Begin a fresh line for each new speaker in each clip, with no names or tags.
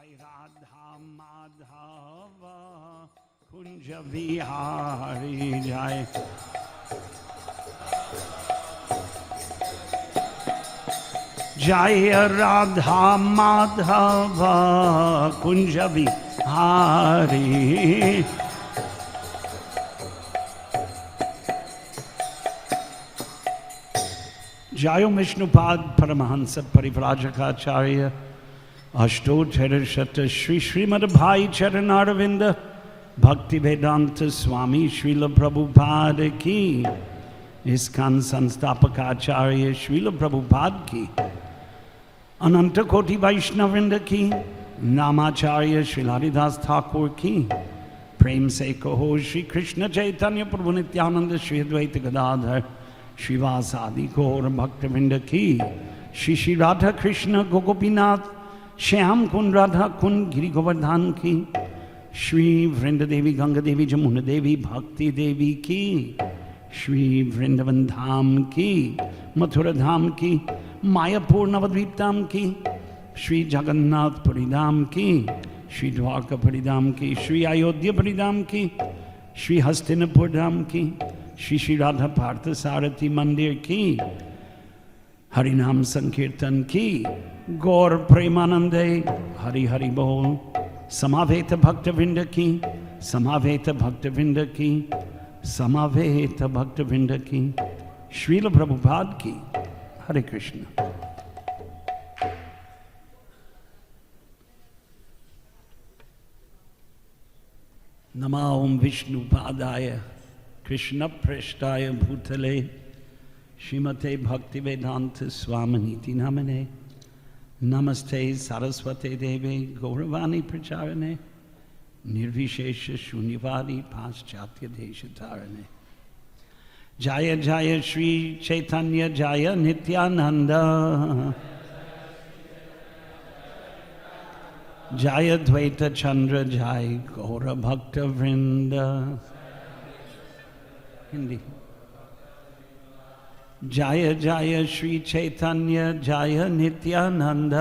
जय राधा माधव कुंज बिहारी जय जय राधा माधव कुंज बिहारी जय विष्णुपाद परमहंस परिव्राजकाचार्य अष्टोत्तर शत श्री श्रीमद् भाई चरणारविंद भक्ति वेदांत स्वामी श्रील प्रभुपाद की इस्कॉन संस्थापकाचार्य श्रील प्रभुपाद की अनंत कोटि वैष्णववृंद की नामाचार्य श्री हरिदास ठाकुर की प्रेम से कहो श्री कृष्ण चैतन्य प्रभु नित्यानंद श्री अद्वैत गदाधर श्रीवासादि गौर भक्तवृंद की श्री श्री राधा कृष्ण गोपीनाथ श्याम कुंड राधा कुंड गिरि गोवर्धन की श्री वृंद देवी गंगा देवी जमुना देवी भक्ति देवी की श्री वृंदावन धाम की मथुरा धाम की मायापुर नवद्वीप धाम की श्री जगन्नाथपुरी धाम की श्री द्वारकापुरी धाम की श्री अयोध्यापुरी धाम की श्री हस्तिनापुर धाम की श्री श्री राधा पार्थ सारथी मंदिर की हरिनाम संकीर्तन की गौर प्रेमानंदे हरि हरि बोल समावेत भक्तवृंद की समावेत भक्तवृंद की समावेत भक्तवृंद की श्रील प्रभुपाद की हरे कृष्ण। नमो ओम विष्णुपादाय कृष्ण पृष्ठाय भूतले श्रीमते भक्ति वेदांत स्वामिनीति नामने नमस्ते सरस्वते देवे गौरवाणी प्रचारणे निर्विशेष शून्यवादी पाश्चात्य देश धारणे जय जय श्री चैतन्य जय नित्यानंद जय द्वैत चंद्र जय गौर भक्त वृंद। हिंदी जय जय श्री चैतन्य जय नित्यानंद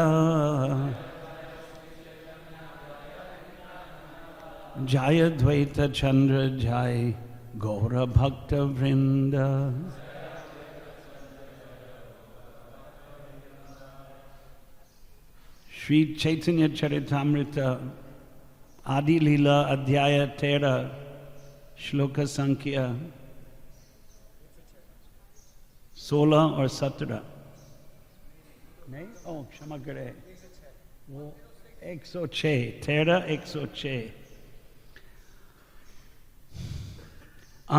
जय द्वैत चंद्र जय गौर भक्त वृंद। श्री चैतन्य चरितामृत आदि लीला अध्याय 13 श्लोक संख्या 16 और 17 नहीं क्षमा करे वो 106 13 106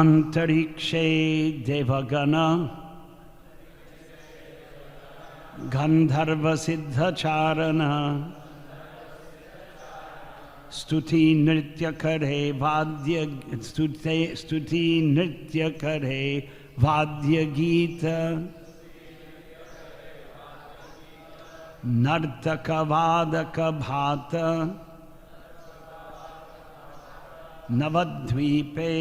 अंतरिक्षे देवगण गंधर्व सिद्धचारण स्तुति नृत्य करे वाद्य स्तुति नृत्य करे वाद्य गीत नर्तक वादक भात नवद्वीपे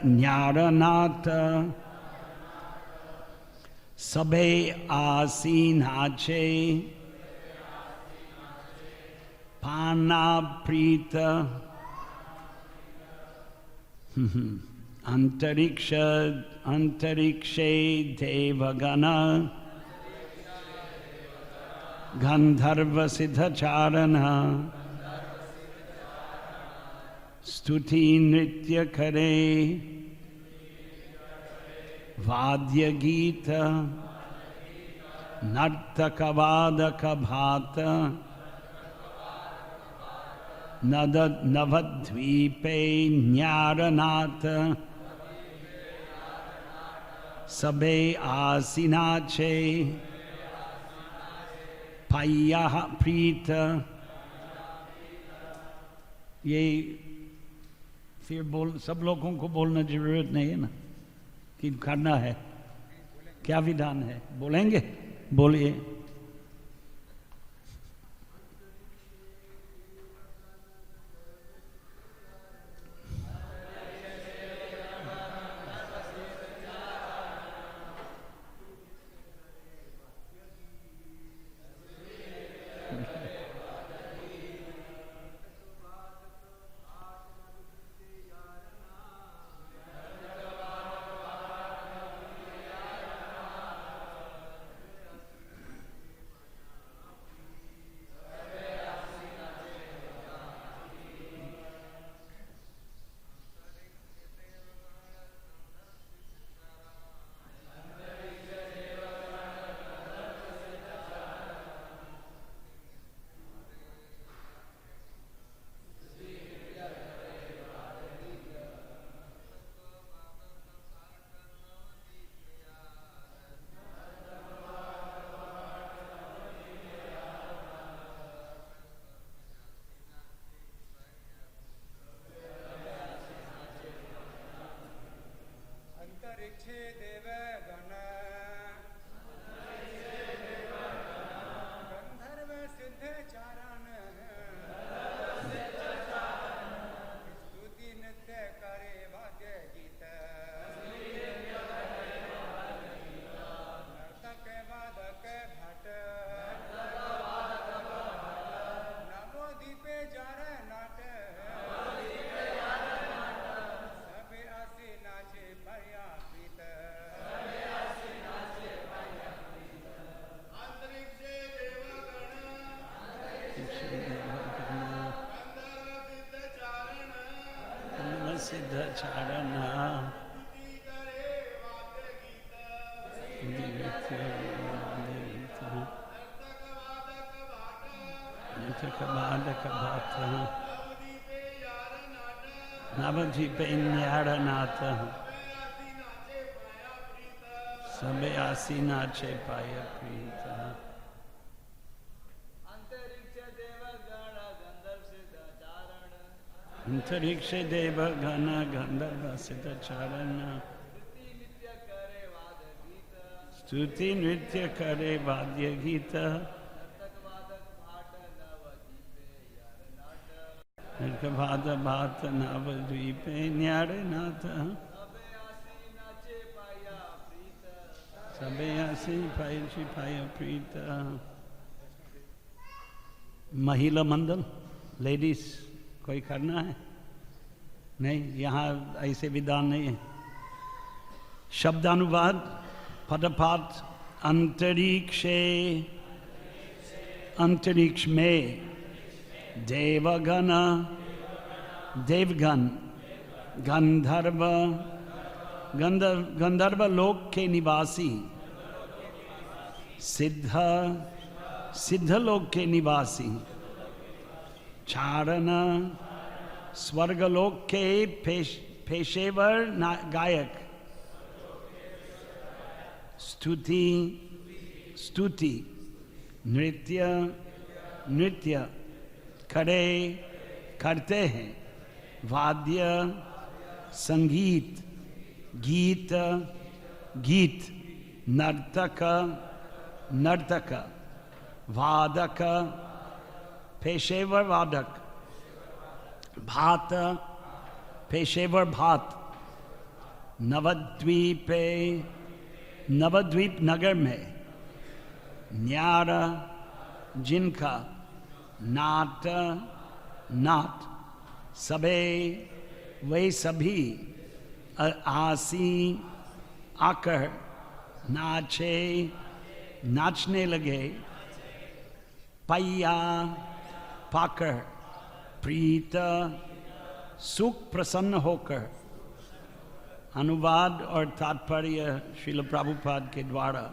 न्यारनाथ सबे आसीनाचे पाना प्रीत अंतरिक्षे देवगण गंधर्व सिद्धचारण स्तुति नृत्य करे वाद्य गीत नर्तक वादक भात नवद्वीपे न्यारनाथ सबे आसीनाचे पय्या प्रीत। ये फिर बोल सब लोगों को बोलना जरूरत नहीं है ना कि करना है क्या विधान है बोलेंगे बोलिए। सिद्ध चारण नवदीपे न्यारनाथ सबे आसी नाचे पाय प्रीत अंतरिक्ष देव गण गंधर्व सिद्ध चारण स्तुति नृत्य करे वाद्य गीत भात भात नवद्वीपे न्यारनाथ सबे आसी पाय प्रीत। महिला मंडल लेडीज कोई करना है? नहीं, यहाँ ऐसे विधान नहीं है। शब्दानुवाद पदपाठ अंतरिक्षे अंतरिक्ष में देवगण देवगण गंधर्व गंधर्व लोक के निवासी सिद्ध सिद्ध लोक के निवासी चारण स्वर्गलोक के पेशेवर गायक स्तुति स्तुति नृत्य नृत्य करते हैं वाद्य संगीत गीत गीत नर्तक नर्तक वादक पेशेवर वादक भात पेशेवर भात नवद्वीप नगर में न्यार जिनका नाट सबे वे सभी आसी आकर नाचने लगे पैया पाकर प्रीत सुख प्रसन्न होकर। अनुवाद और तात्पर्य श्रील प्रभुपाद के द्वारा।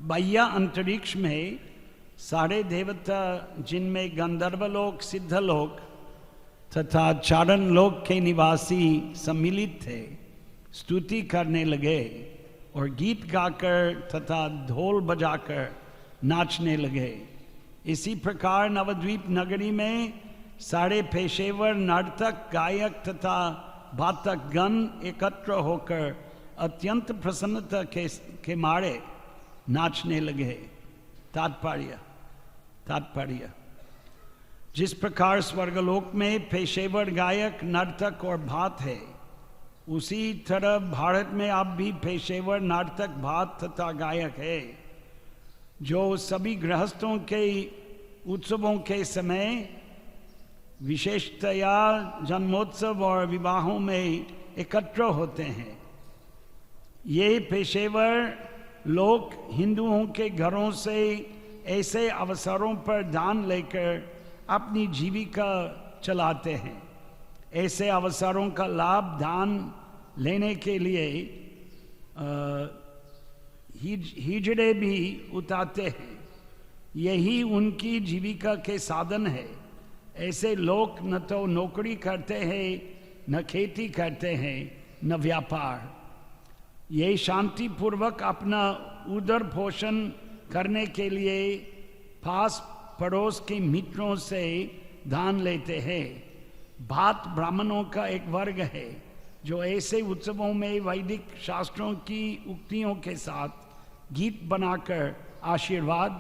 बाह्य अंतरिक्ष में सारे देवता जिनमें गंधर्व लोक सिद्ध लोक तथा चारण लोक के निवासी सम्मिलित थे स्तुति करने लगे और गीत गाकर तथा ढोल बजाकर नाचने लगे। इसी प्रकार नवद्वीप नगरी में सारे पेशेवर नर्तक गायक तथा भातक गण एकत्र होकर अत्यंत प्रसन्नता के मारे नाचने लगे। तात्पर्य जिस प्रकार स्वर्गलोक में पेशेवर गायक नर्तक और भात है उसी तरह भारत में आप भी पेशेवर नर्तक भात तथा गायक है जो सभी गृहस्थों के उत्सवों के समय विशेषतया जन्मोत्सव और विवाहों में एकत्र होते हैं। ये पेशेवर लोग हिंदुओं के घरों से ऐसे अवसरों पर दान लेकर अपनी जीविका चलाते हैं। ऐसे अवसरों का लाभ दान लेने के लिए हिजड़े भी उतारते हैं। यही उनकी जीविका के साधन है। ऐसे लोग न तो नौकरी करते हैं, न खेती करते हैं, न व्यापार। ये शांतिपूर्वक अपना उदर पोषण करने के लिए पास पड़ोस के मित्रों से दान लेते हैं। भात ब्राह्मणों का एक वर्ग है जो ऐसे उत्सवों में वैदिक शास्त्रों की उक्तियों के साथ गीत बनाकर आशीर्वाद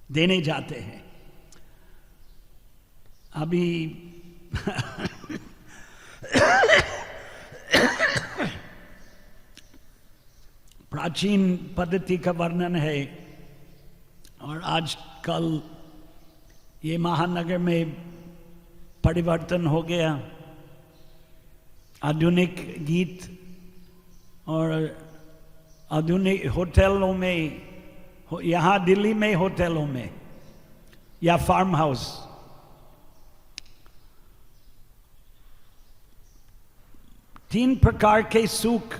देने जाते हैं। अभी प्राचीन पद्धति का वर्णन है और आजकल ये महानगर में परिवर्तन हो गया। आधुनिक गीत और आधुनिक होटलों में यहाँ दिल्ली में होटलों में या फार्म हाउस। तीन प्रकार के सुख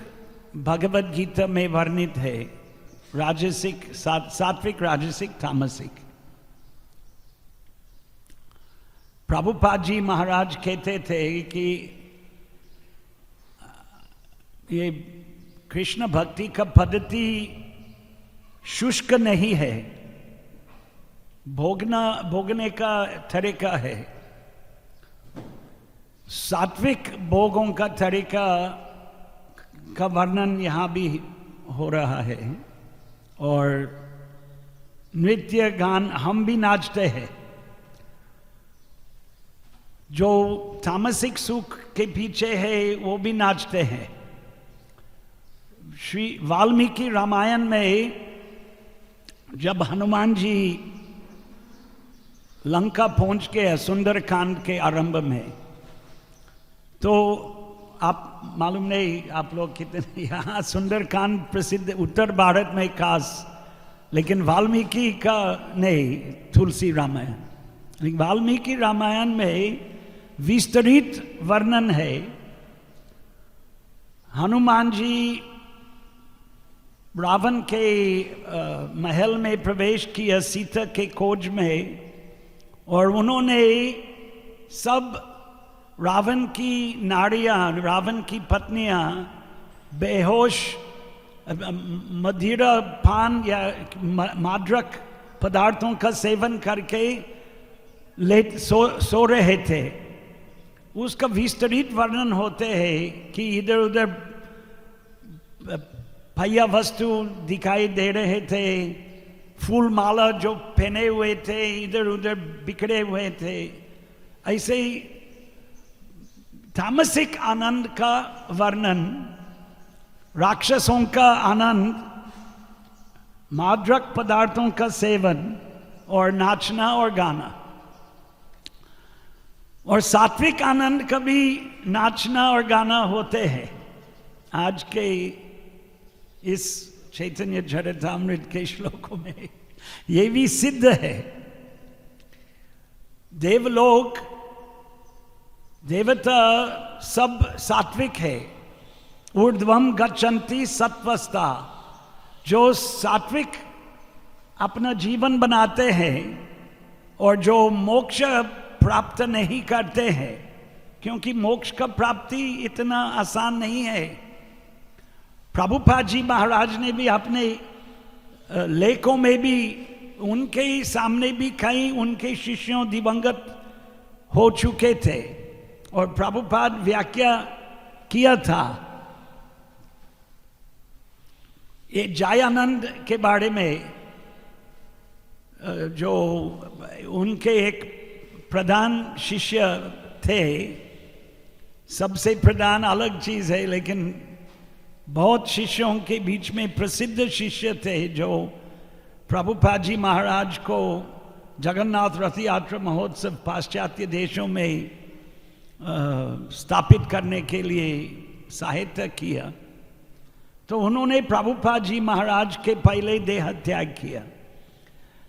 भगवद गीता में वर्णित है, राजसिक, सात्विक, राजसिक, तामसिक। प्रभुपाद जी महाराज कहते थे कि ये कृष्ण भक्ति का पद्धति शुष्क नहीं है, भोगने का तरीका है। सात्विक भोगों का तरीका का वर्णन यहाँ भी हो रहा है। और नृत्य गान, हम भी नाचते हैं। जो तामसिक सुख के पीछे है वो भी नाचते हैं। श्री वाल्मीकि रामायण में जब हनुमान जी लंका पहुंच के सुंदरकांड के आरंभ में, तो आप मालूम नहीं आप लोग कितने, यहाँ सुंदरकांड प्रसिद्ध उत्तर भारत में खास, लेकिन वाल्मीकि का नहीं, तुलसी रामायण। वाल्मीकि रामायण में विस्तृत वर्णन है। हनुमान जी रावण के महल में प्रवेश किया सीता के खोज में, और उन्होंने सब रावण की नारियां, रावण की पत्नियां बेहोश मदिरा पान या मादक पदार्थों का सेवन करके सो रहे थे। उसका विस्तृत वर्णन होते हैं कि इधर उधर पहिया वस्तु दिखाई दे रहे थे, फूल माला जो पहने हुए थे इधर उधर बिखरे हुए थे। ऐसे ही तामसिक आनंद का वर्णन, राक्षसों का आनंद, मादक पदार्थों का सेवन और नाचना और गाना। और सात्विक आनंद का भी नाचना और गाना होते हैं। आज के इस चैतन्य चरितामृत के श्लोकों में ये भी सिद्ध है। देवलोक, देवता सब सात्विक है। ऊर्ध्वम गच्छन्ति सत्वस्ता, जो सात्विक अपना जीवन बनाते हैं और जो मोक्ष प्राप्त नहीं करते हैं, क्योंकि मोक्ष का प्राप्ति इतना आसान नहीं है। प्रभुपाद जी महाराज ने भी अपने लेखों में भी, उनके सामने भी कई उनके शिष्यों दिवंगत हो चुके थे और प्रभुपाद व्याख्या किया था। ये जयानंद के बारे में, जो उनके एक प्रधान शिष्य थे, सबसे प्रधान अलग चीज है, लेकिन बहुत शिष्यों के बीच में प्रसिद्ध शिष्य थे जो प्रभुपाद जी महाराज को जगन्नाथ रथ यात्रा महोत्सव पाश्चात्य देशों में स्थापित करने के लिए सहायता किया। तो उन्होंने प्रभुपाद जी महाराज के पहले देह त्याग किया।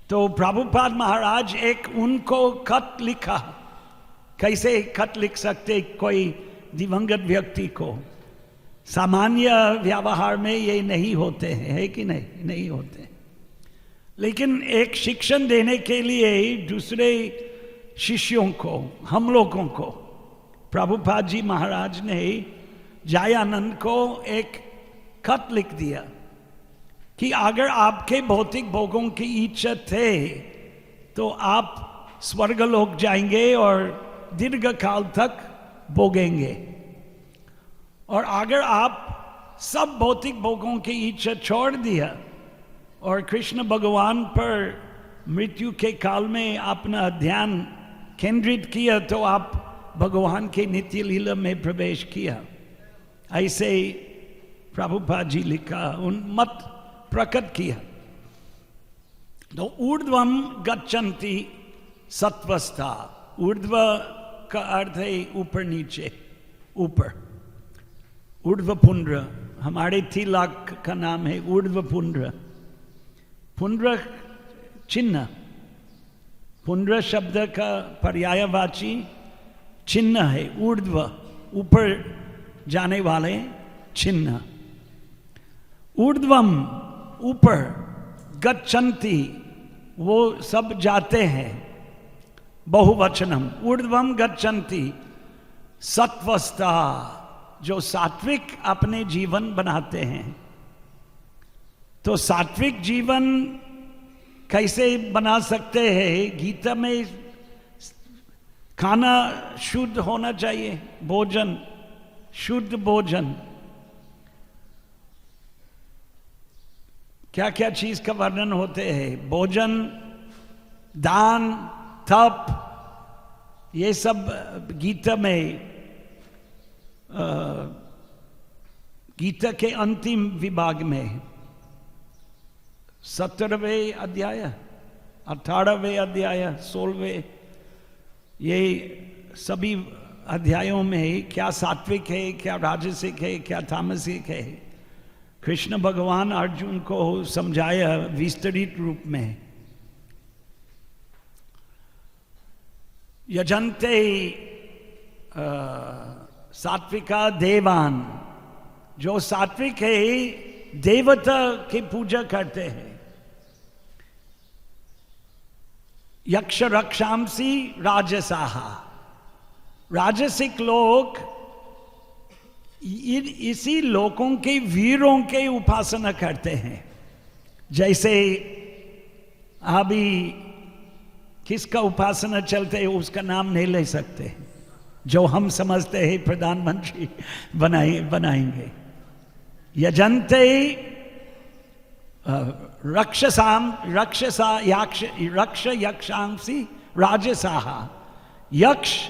तो प्रभुपाद महाराज एक उनको खत लिखा। कैसे खत लिख सकते कोई दिवंगत व्यक्ति को? सामान्य व्यवहार में ये नहीं होते हैं, है कि नहीं? नहीं होते। लेकिन एक शिक्षण देने के लिए दूसरे शिष्यों को, हम लोगों को, प्रभुपाद जी महाराज ने जयानंद को एक खत लिख दिया कि अगर आपके भौतिक भोगों की इच्छा थे तो आप स्वर्गलोक जाएंगे और दीर्घ काल तक भोगेंगे, और अगर आप सब भौतिक भोगों की इच्छा छोड़ दिया और कृष्ण भगवान पर मृत्यु के काल में अपना ध्यान केंद्रित किया तो आप भगवान के नित्य लीला में प्रवेश किया। ऐसे प्रभुपाद जी लिखा, उन मत प्रकट किया। तो ऊर्ध्वम गच्छन्ति सत्वस्था, ऊर्ध्व का अर्थ है ऊपर नीचे, ऊपर। ऊर्ध्वपुंड्र, हमारे तिलक का नाम है ऊर्ध्वपुंड्र। पुनर चिन्ह, पुनर शब्द का पर्यायवाची चिन्ह है, ऊर्ध्व ऊपर जाने वाले चिन्ह। ऊर्ध्वम ऊपर, गच्छन्ति वो सब जाते हैं, बहुवचनम। ऊर्ध्वम गच्छन्ति सत्वस्था, जो सात्विक अपने जीवन बनाते हैं। तो सात्विक जीवन कैसे बना सकते हैं? गीता में खाना शुद्ध होना चाहिए, भोजन शुद्ध भोजन। क्या क्या चीज का वर्णन होते हैं? भोजन, दान, तप, ये सब गीता में, गीता के अंतिम विभाग में 17वें अध्याय, 18वें अध्याय, 16वें, ये सभी अध्यायों में क्या सात्विक है, क्या राजसिक है, क्या तामसिक है, कृष्ण भगवान अर्जुन को समझाया विस्तृत रूप में। यजन्ते सात्विका देवान, जो सात्विक है देवता की पूजा करते हैं। यक्ष रक्षांसी राजसाहा, राजसिक लोग इसी लोगों के वीरों के उपासना करते हैं। जैसे अभी किसका उपासना चलते है उसका नाम नहीं ले सकते, जो हम समझते हैं प्रधानमंत्री बनाएंगे। यजन्ते रक्ष यक्षांसी राजसाहा। यक्ष,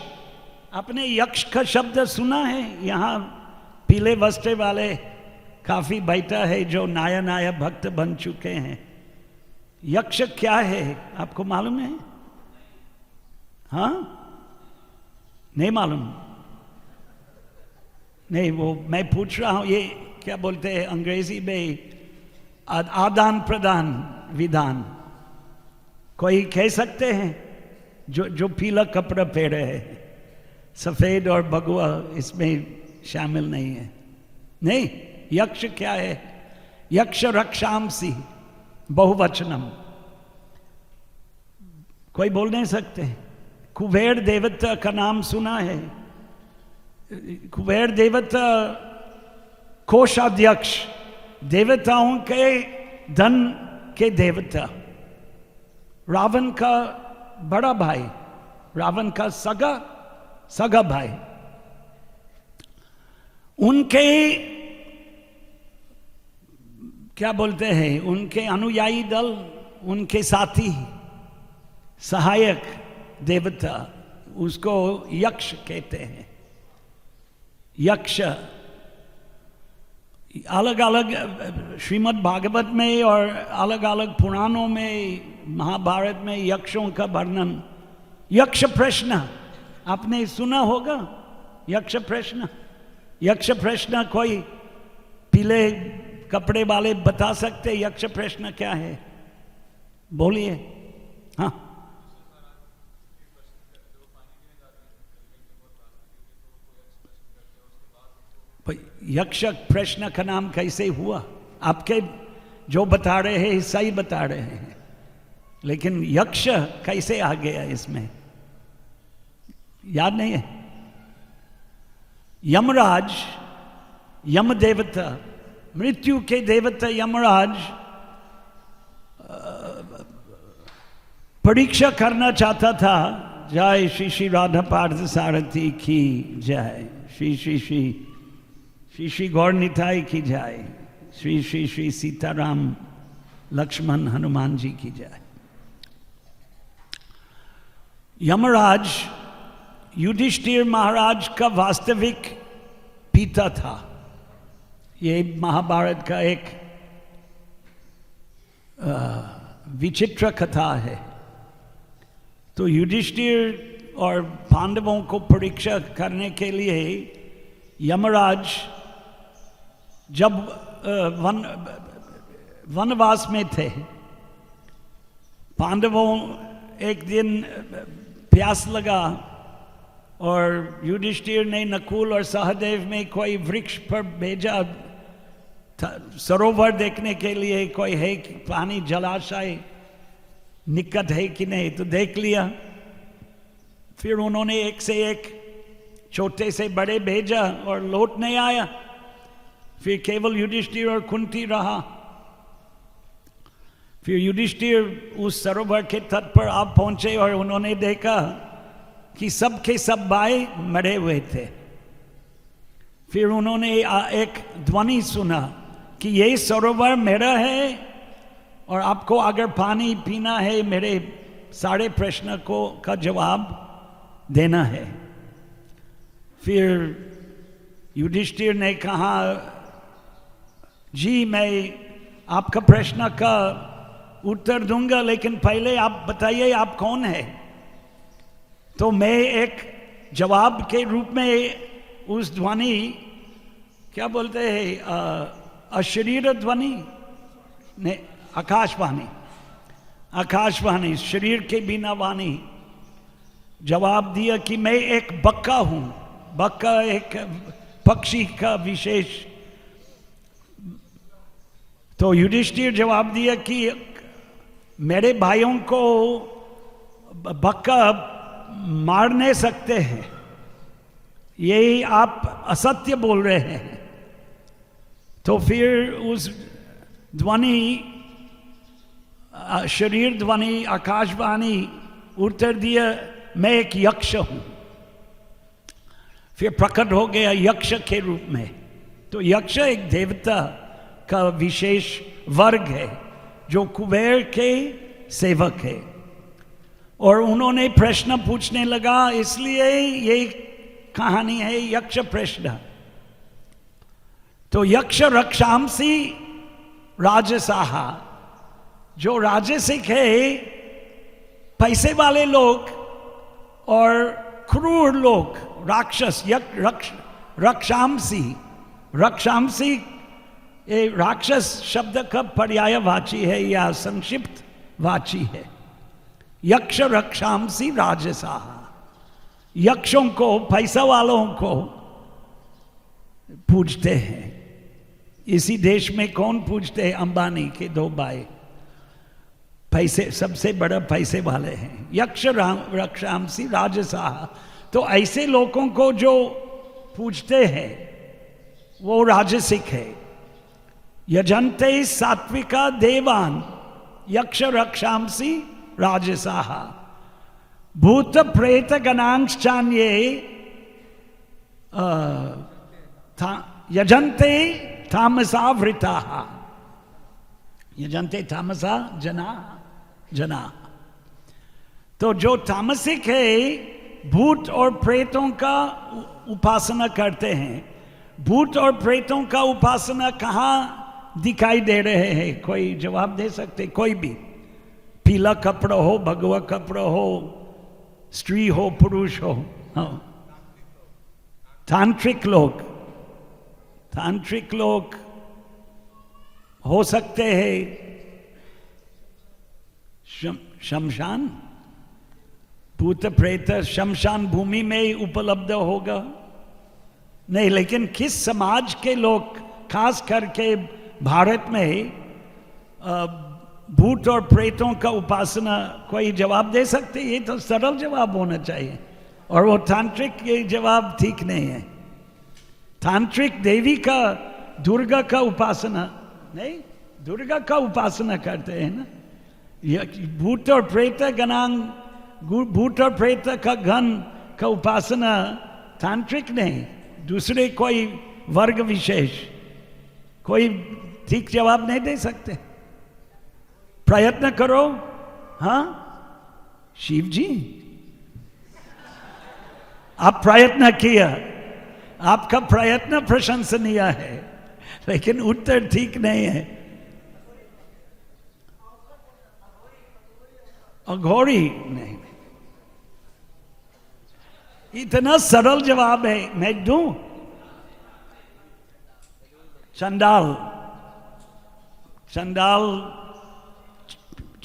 अपने यक्ष का शब्द सुना है? यहाँ पीले वस्त्र वाले काफी बैठा है जो नया नया भक्त बन चुके हैं। यक्ष क्या है आपको मालूम है? हाँ, नहीं मालूम? नहीं, वो मैं पूछ रहा हूं, ये क्या बोलते हैं अंग्रेजी में, आदान प्रदान विधान। कोई कह सकते हैं जो पीला कपड़ा पहने है, सफेद और भगवा इसमें शामिल नहीं है? नहीं, यक्ष क्या है? यक्ष रक्षांसी, बहुवचनम। कोई बोल नहीं सकते? कुबेर देवता का नाम सुना है? कुबेर देवता कोषाध्यक्ष, देवताओं के धन के देवता। रावण का बड़ा भाई, रावण का सगा भाई, उनके क्या बोलते हैं, उनके अनुयायी दल, उनके साथी, सहायक देवता, उसको यक्ष कहते हैं। यक्ष अलग अलग श्रीमद् भागवत में और अलग अलग पुराणों में, महाभारत में यक्षों का वर्णन। यक्ष प्रश्न आपने सुना होगा? यक्ष प्रश्न, यक्ष प्रश्न कोई पीले कपड़े वाले बता सकते यक्ष प्रश्न क्या है? बोलिए। हाँ, यक्ष प्रश्न का नाम कैसे हुआ? आपके जो बता रहे हैं सही बता रहे हैं, लेकिन यक्ष कैसे आ गया इसमें? याद नहीं है? यमराज, यम देवता, मृत्यु के देवता यमराज परीक्षा करना चाहता था। जय श्री श्री राधा पार्थ सारथी की जय, श्री श्री श्री श्री श्री गौर निताई की जय, श्री श्री श्री सीताराम लक्ष्मण हनुमान जी की जय। यमराज युधिष्ठिर महाराज का वास्तविक पिता था। ये महाभारत का एक विचित्र कथा है। तो युधिष्ठिर और पांडवों को परीक्षा करने के लिए यमराज जब वनवास में थे, पांडवों एक दिन प्यास लगा और युधिष्ठिर ने नकुल और सहदेव में कोई वृक्ष पर भेजा सरोवर देखने के लिए, कोई है कि पानी जलाशय निकट है कि नहीं, तो देख लिया। फिर उन्होंने एक से एक छोटे से बड़े भेजा और लौट नहीं आया। फिर केवल युधिष्ठिर और कुंती रहा। फिर युधिष्ठिर उस सरोवर के तट पर आप पहुंचे और उन्होंने देखा कि सब के सब भाई मरे हुए थे। फिर उन्होंने एक ध्वनि सुना कि ये सरोवर मेरा है और आपको अगर पानी पीना है मेरे सारे प्रश्न का जवाब देना है। फिर युधिष्ठिर ने कहा, जी मैं आपका प्रश्न का उत्तर दूंगा, लेकिन पहले आप बताइए आप कौन है। तो मैं एक जवाब के रूप में उस ध्वनि, क्या बोलते हैं, अशरीर ध्वनि ने, आकाशवाणी, शरीर के बिना वाणी, जवाब दिया कि मैं एक बक्का हूं। बक्का एक पक्षी का विशेष। तो युधिष्ठिर जवाब दिया कि मेरे भाइयों को बक्का मार नहीं सकते हैं, यही आप असत्य बोल रहे हैं। तो फिर उस ध्वनि, शरीर ध्वनि, आकाशवाणी उत्तर दिया, मैं एक यक्ष हूं। फिर प्रकट हो गया यक्ष के रूप में। तो यक्ष एक देवता का विशेष वर्ग है जो कुबेर के सेवक है। और उन्होंने प्रश्न पूछने लगा, इसलिए ये कहानी है यक्ष प्रश्न। तो यक्ष रक्षांसी राजसाहा, जो राजसिक है, पैसे वाले लोग और क्रूर लोग, राक्षस, रक्षांसी ये राक्षस शब्द का पर्यायवाची है या संक्षिप्त वाची है। यक्ष रक्षांसी राजसाहा, यक्षों को, पैसा वालों को पूजते हैं। इसी देश में कौन पूजते हैं? अंबानी के दो भाई, पैसे, सबसे बड़ा पैसे वाले हैं। यक्ष रक्षांसी राजसाहा, तो ऐसे लोगों को जो पूजते हैं वो राजसिक है। यजन्ते सात्विका देवान यक्ष रक्षांसी राजसाहा, भूत प्रेत गणांश्चान्ये यजन्ते तामसा वृताः, यजन्ते तामसा जना। तो जो तामसिक है, भूत और प्रेतों का उपासना करते हैं। भूत और प्रेतों का उपासना कहाँ दिखाई दे रहे हैं? कोई जवाब दे सकते? कोई भी, पीला कपड़ा हो, भगवा कपड़ा हो, स्त्री हो, पुरुष हो, हाँ। तांत्रिक लोग हो सकते हैं शमशान, भूत प्रेत शमशान भूमि में उपलब्ध होगा नहीं, लेकिन किस समाज के लोग, खास करके भारत में भूत और प्रेतों का उपासना, कोई जवाब दे सकते? ये तो सरल जवाब होना चाहिए, और वो तांत्रिक ये जवाब ठीक नहीं है। तांत्रिक देवी का, दुर्गा का उपासना नहीं, दुर्गा का उपासना करते हैं ना। भूत और प्रेत गणांग, भूत और प्रेत का गण का उपासना तांत्रिक नहीं, दूसरे कोई वर्ग विशेष। कोई ठीक जवाब नहीं दे सकते? प्रयत्न करो। हाँ शिव जी, आप प्रयत्न किया, आपका प्रयत्न प्रशंसनीय है, लेकिन उत्तर ठीक नहीं है। अघोरी नहीं, इतना सरल जवाब है, मैं दूं? चंडाल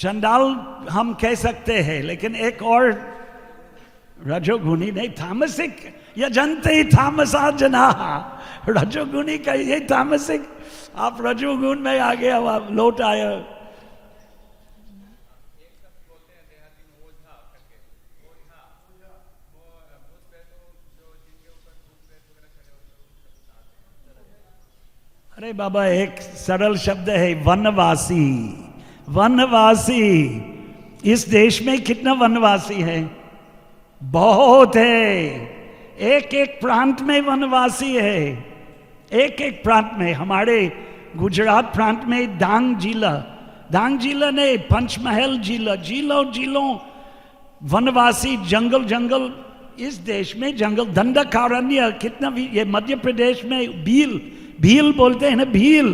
चंडाल हम कह सकते हैं, लेकिन एक और रजोगुणी नहीं, तामसिक यजन्ते तामसा जनाः, रजोगुणी का ये तामसिक, आप रजोगुण में आ गया, आप लौट आए। अरे बाबा, एक सरल शब्द है वनवासी। वनवासी, इस देश में कितना वनवासी है? बहुत है। एक एक प्रांत में वनवासी है, एक एक प्रांत में। हमारे गुजरात प्रांत में डांग जिला ने पंचमहल जिला, जिलों वनवासी, जंगल जंगल। इस देश में जंगल, दंडकारण्य कितना भी। ये मध्य प्रदेश में भील बोलते हैं ना, भील।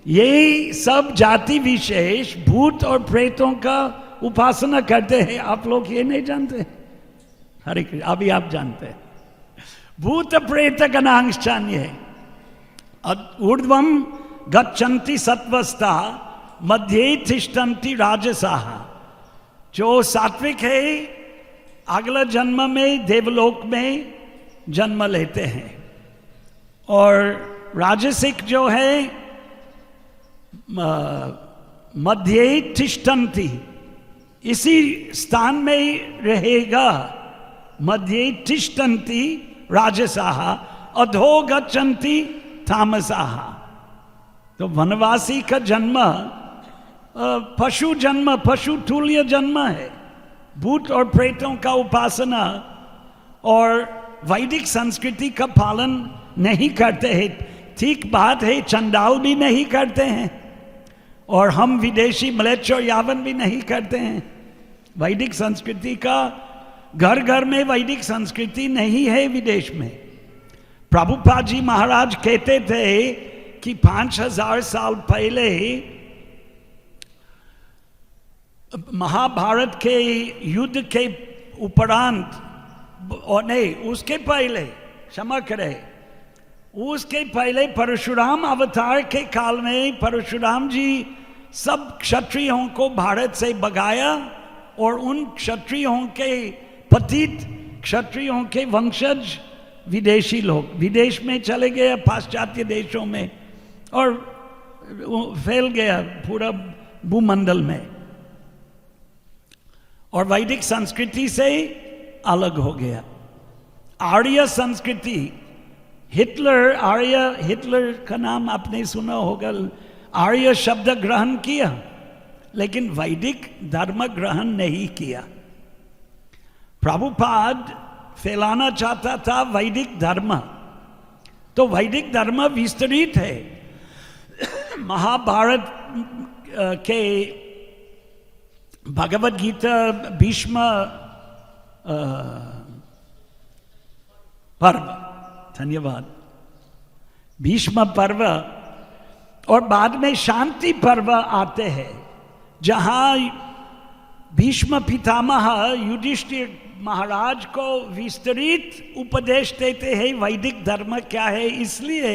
ये सब जाति विशेष भूत और प्रेतों का उपासना करते हैं। आप लोग ये नहीं जानते? हरे कृष्ण, अभी आप जानते हैं। भूत प्रेत गणांश्चान्य, ऊर्ध्वम गच्छन्ति सत्वस्ता, मध्ये तिष्ठन्ति राजसाः। जो सात्विक है अगला जन्म में देवलोक में जन्म लेते हैं, और राजसिक जो है मध्य तिष्ठन्ति, इसी स्थान में रहेगा। मध्य तिष्ठन्ति राजसाः, अधो गच्छन्ति तामसाः। तो वनवासी का जन्म पशु जन्म, पशु तुल्य जन्म है। भूत और प्रेतों का उपासना और वैदिक संस्कृति का पालन नहीं करते हैं। ठीक बात है, चंडाल भी नहीं करते हैं, और हम विदेशी म्लेच्छ और यावन भी नहीं करते हैं। वैदिक संस्कृति का, घर घर में वैदिक संस्कृति नहीं है विदेश में। प्रभुपाद जी महाराज कहते थे कि 5000 साल पहले महाभारत के युद्ध के उपरांत, और नहीं उसके पहले, क्षमा करें, उसके पहले परशुराम अवतार के काल में परशुराम जी सब क्षत्रियों को भारत से भगाया, और उन क्षत्रियों के पतित क्षत्रियों के वंशज विदेशी लोग विदेश में चले गए, पाश्चात्य देशों में, और फैल गया पूरा भूमंडल में, और वैदिक संस्कृति से अलग हो गया। आर्य संस्कृति, हिटलर का नाम आपने सुना होगा। आर्य शब्द ग्रहण किया, लेकिन वैदिक धर्म ग्रहण नहीं किया। प्रभुपाद फैलाना चाहता था वैदिक धर्म, तो वैदिक धर्म विस्तृत है। महाभारत के भगवद गीता, भीष्म पर्व, धन्यवाद, भीष्म पर्व, और बाद में शांति पर्व आते हैं, जहां भीष्म पितामह युधिष्ठिर महाराज को विस्तृत उपदेश देते हैं वैदिक धर्म क्या है। इसलिए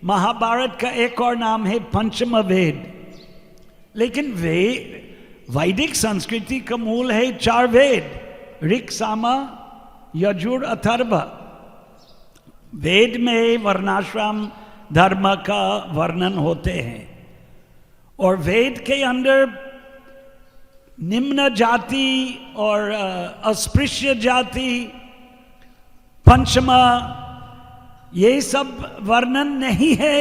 महाभारत का एक और नाम है पंचम वेद। लेकिन वैदिक संस्कृति का मूल है 4 वेद, ऋक्, साम, यजुर, अथर्व। वेद में वर्णाश्रम धर्म का वर्णन होते हैं, और वेद के अंदर निम्न जाति और अस्पृश्य जाति, पंचमा, ये सब वर्णन नहीं है।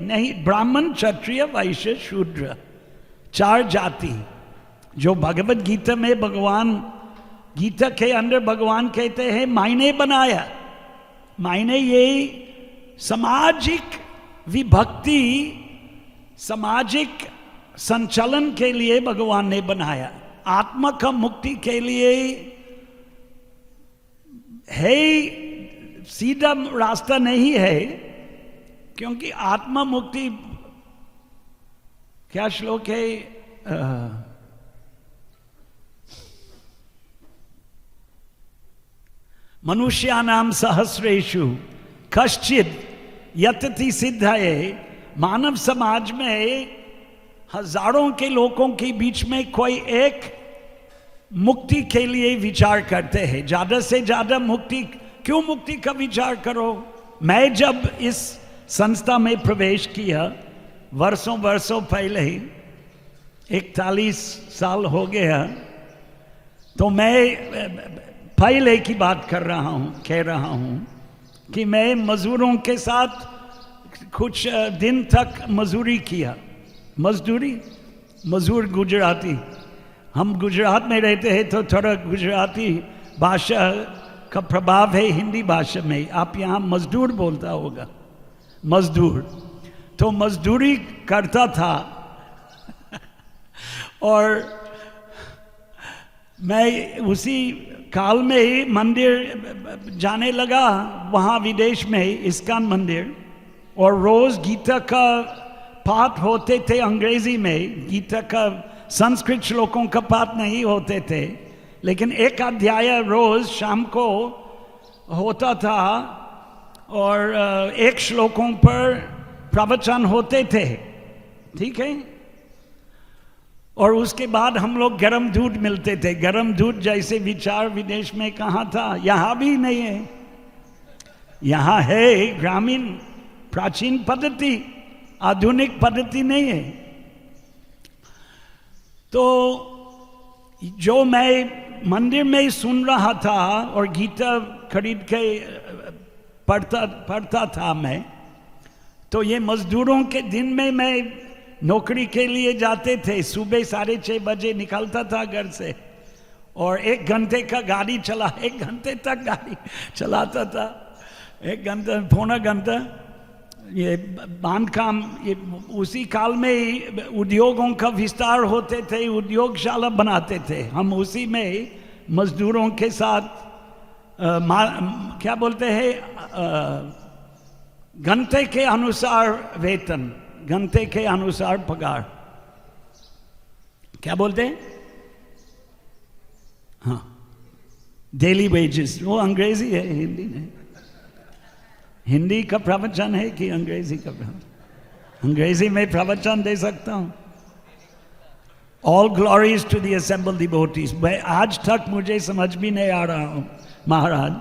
नहीं, ब्राह्मण, क्षत्रिय, वैश्य, शूद्र, 4 जाति जो भगवद गीता में भगवान, गीता के अंदर भगवान कहते हैं मायने बनाया। मायने ये सामाजिक विभक्ति, सामाजिक संचालन के लिए भगवान ने बनाया। आत्मा का मुक्ति के लिए है, सीधा रास्ता नहीं है, क्योंकि आत्मा मुक्ति, क्या श्लोक है, मनुष्यानाम सहस्रेषु कश्चित यतति सिद्धाये। मानव समाज में हजारों के लोगों के बीच में कोई एक मुक्ति के लिए विचार करते हैं। ज्यादा से ज्यादा मुक्ति, क्यों मुक्ति का विचार करो? मैं जब इस संस्था में प्रवेश किया वर्षों पहले ही, 41 साल हो गया, तो मैं पहले की बात कह रहा हूं कि मैं मजदूरों के साथ कुछ दिन तक मजदूरी किया। मजदूर गुजराती, हम गुजरात में रहते हैं तो थोड़ा गुजराती भाषा का प्रभाव है हिंदी भाषा में। आप यहाँ मजदूर बोलता होगा, मजदूर। तो मजदूरी करता था और मैं उसी काल में ही मंदिर जाने लगा, वहाँ विदेश में इस्कॉन मंदिर, और रोज गीता का पाठ होते थे अंग्रेजी में। गीता का संस्कृत श्लोकों का पाठ नहीं होते थे, लेकिन एक अध्याय रोज शाम को होता था और एक श्लोकों पर प्रवचन होते थे, ठीक है। और उसके बाद हम लोग गरम दूध मिलते थे। गरम दूध जैसे विचार विदेश में कहाँ था? यहाँ भी नहीं है। यहाँ है ग्रामीण प्राचीन पद्धति, आधुनिक पद्धति नहीं है। तो जो मैं मंदिर में सुन रहा था और गीता खरीद के पढ़ता था मैं, तो ये मजदूरों के दिन में मैं नौकरी के लिए जाते थे। सुबह 6:30 बजे निकलता था घर से और 1 घंटे का गाड़ी 1 घंटे तक गाड़ी चलाता था। 1 घंटा, पौना घंटा। ये बांधकाम, ये उसी काल में ही उद्योगों का विस्तार होते थे, उद्योगशाला बनाते थे। हम उसी में मजदूरों के साथ क्या बोलते हैं, घंटे के अनुसार वेतन, घंटे के अनुसार पगार, क्या बोलते हैं? हाँ, डेली वेजेस। वो अंग्रेजी है, हिंदी नहीं। हिंदी का प्रवचन है कि अंग्रेजी का प्रवचन? अंग्रेजी में प्रवचन दे सकता हूं। All glories to the assembled devotees. मैं आज तक मुझे समझ भी नहीं आ रहा हूं महाराज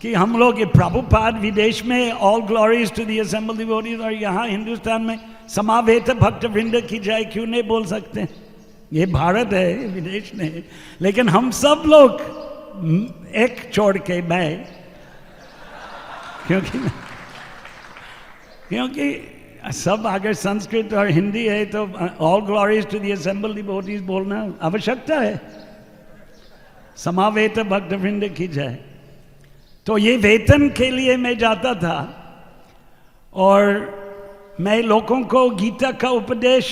कि हम लोग ये प्रभुपाद विदेश में all glories to the assembled devotees, और यहाँ हिंदुस्तान में समावेत भक्त वृंद की जय क्यों नहीं बोल सकते? ये भारत है, विदेश नहीं। लेकिन हम सब लोग एक छोड़ के, मैं क्योंकि सब अगर संस्कृत और हिंदी है तो all glories to the assembled devotees बोलना आवश्यकता है। समावेत भक्त वृंद की जय। तो ये वेतन के लिए मैं जाता था और मैं लोगों को गीता का उपदेश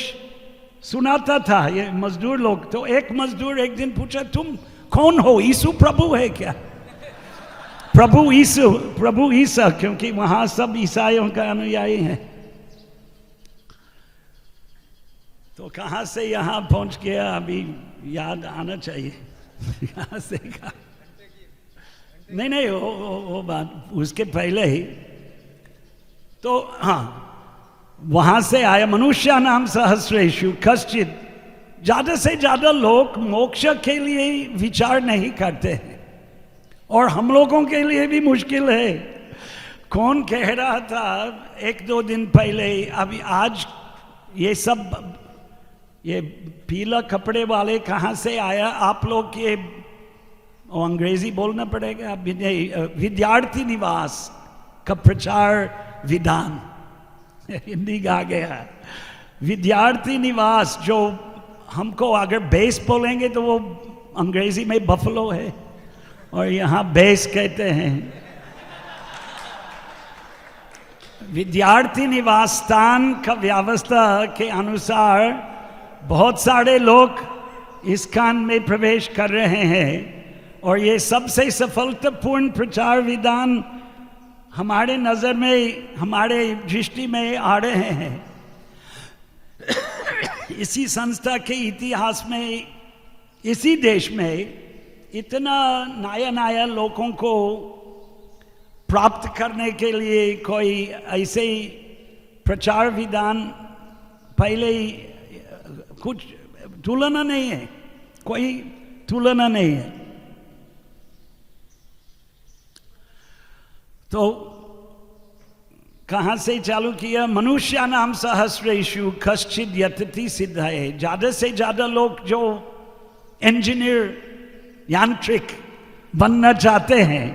सुनाता था, ये मजदूर लोग। तो एक मजदूर एक दिन पूछा, तुम कौन हो? यीशु प्रभु है क्या? प्रभु ईसा, क्योंकि वहां सब ईसाइयों का अनुयायी हैं। तो कहां से यहां पहुंच गया अभी याद आना चाहिए। यहां से कहा नहीं, वो बात उसके पहले ही। तो हाँ, वहां से आया, मनुष्य नाम सहस्रेषु कश्चित। ज्यादा से ज्यादा लोग मोक्ष के लिए विचार नहीं करते हैं, और हम लोगों के लिए भी मुश्किल है। कौन कह रहा था 1-2 दिन पहले, अभी आज ये सब, ये पीला कपड़े वाले कहाँ से आया? आप लोग ये अंग्रेजी बोलना पड़ेगा, विद्यार्थी निवास का प्रचार विधान हिंदी का आ गया। विद्यार्थी निवास, जो हमको अगर बेस बोलेंगे तो वो अंग्रेजी में बफलो है, और यहाँ बेस कहते हैं। विद्यार्थी निवास स्थान का व्यवस्था के अनुसार बहुत सारे लोग इस कान में प्रवेश कर रहे हैं, और ये सबसे सफलतापूर्ण प्रचार विधान हमारे नजर में, हमारे दृष्टि में आ रहे हैं। इसी संस्था के इतिहास में, इसी देश में इतना नया लोगों को प्राप्त करने के लिए कोई ऐसे ही प्रचार विधान पहले ही कुछ तुलना नहीं है, कोई तुलना नहीं है। तो कहां से चालू किया? मनुष्य नाम सहस्रेषु कश्चिद यतति सिद्धाय। ज्यादा से ज्यादा लोग जो इंजीनियर यांत्रिक बनना चाहते हैं,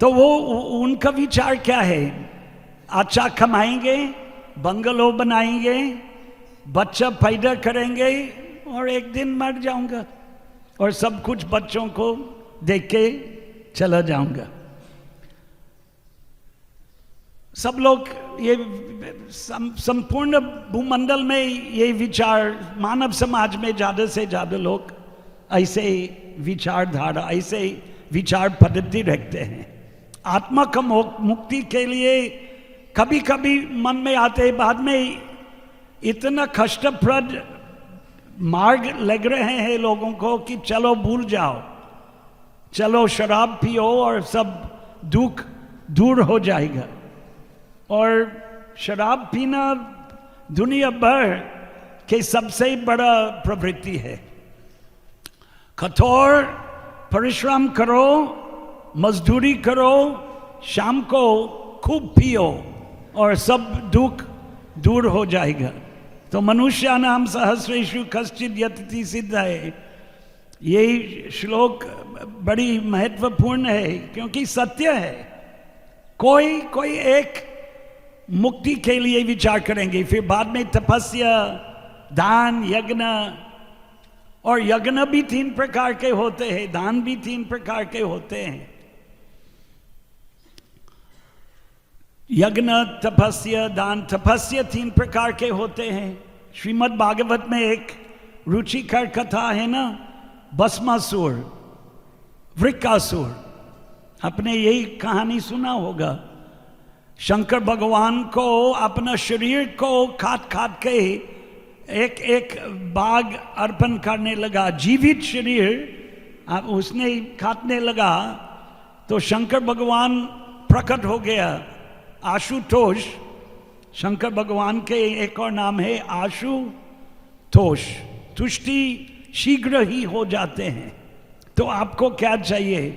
तो वो उनका विचार क्या है? अच्छा कमाएंगे, बंगलो बनाएंगे, बच्चा पैदा करेंगे और एक दिन मर जाऊंगा और सब कुछ बच्चों को देख के चला जाऊंगा। सब लोग ये संपूर्ण भूमंडल में ये विचार, मानव समाज में ज्यादा से ज्यादा लोग ऐसे विचारधारा, ऐसे विचार पद्धति रखते हैं। आत्मा का मुक्ति के लिए कभी कभी मन में आते, बाद में इतना कष्टप्रद मार्ग लग रहे हैं लोगों को कि चलो भूल जाओ, चलो शराब पियो और सब दुख दूर हो जाएगा। और शराब पीना दुनिया भर के सबसे बड़ा प्रवृत्ति है। कठोर परिश्रम करो, मजदूरी करो, शाम को खूब पियो और सब दुख दूर हो जाएगा। तो मनुष्य नाम सहस्रेषु कश्चिद यतति सिद्धाय, ये श्लोक बड़ी महत्वपूर्ण है क्योंकि सत्य है। कोई एक मुक्ति के लिए विचार करेंगे, फिर बाद में तपस्या, दान, यज्ञ, और यज्ञ भी 3 प्रकार के होते हैं, दान भी 3 प्रकार के होते हैं। यज्ञ, तपस्या, दान। तपस्या 3 प्रकार के होते हैं। श्रीमद् भागवत में एक रुचिकर कथा है ना, भस्मासुर, वृकासुर। आपने यही कहानी सुना होगा। शंकर भगवान को अपना शरीर को काट के एक बाघ अर्पण करने लगा, जीवित शरीर उसने काटने लगा। तो शंकर भगवान प्रकट हो गया, आशुतोष। शंकर भगवान के एक और नाम है आशुतोष। तुष्टि शीघ्र ही हो जाते हैं। तो आपको क्या चाहिए?